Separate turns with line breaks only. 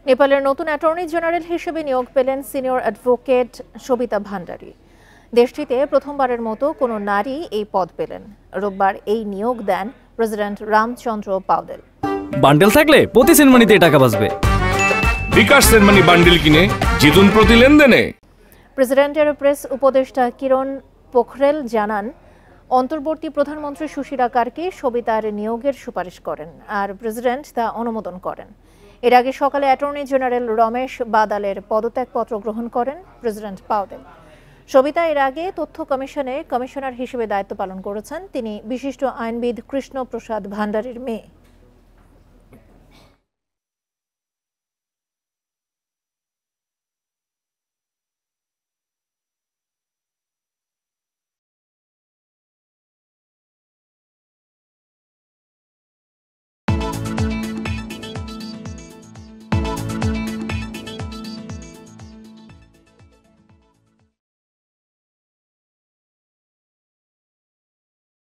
নেপালের নতুন attorney general হিসেবে নিয়োগ পেলেন সিনিয়র অ্যাডভোকেট সবিতা ভান্ডারী। দেশটিতে প্রথমবারের মতো কোনো নারী এই পদ পেলেন। রোববার এই নিয়োগ দেন প্রেসিডেন্ট রামচন্দ্র পাউডেল।
বান্ডেল থাকলে প্রতি সেনমানিতে টাকা বাঁচবে।
বিকাশ সেনমানি বান্ডেল কিনে জিতুন প্রতি লেনদেনে।
প্রেসিডেন্টের প্রেস উপদেষ্টা কিরণ পোখরেল জানান, অন্তর্বর্তী প্রধানমন্ত্রী সুশীলা কার্কি সবিতার নিয়োগের সুপারিশ করেন আর প্রেসিডেন্ট তা অনুমোদন করেন। এর আগে সকালে অ্যাটর্নি জেনারেল রমেশ বাদালের পদত্যাগপত্র গ্রহণ করেন প্রেসিডেন্ট পাউডেল। সবিতা এর আগে তথ্য কমিশনে কমিশনার হিসেবে দায়িত্ব পালন করেছেন। তিনি বিশিষ্ট আইনবিদ কৃষ্ণ প্রসাদ ভান্ডারীর মেয়ে।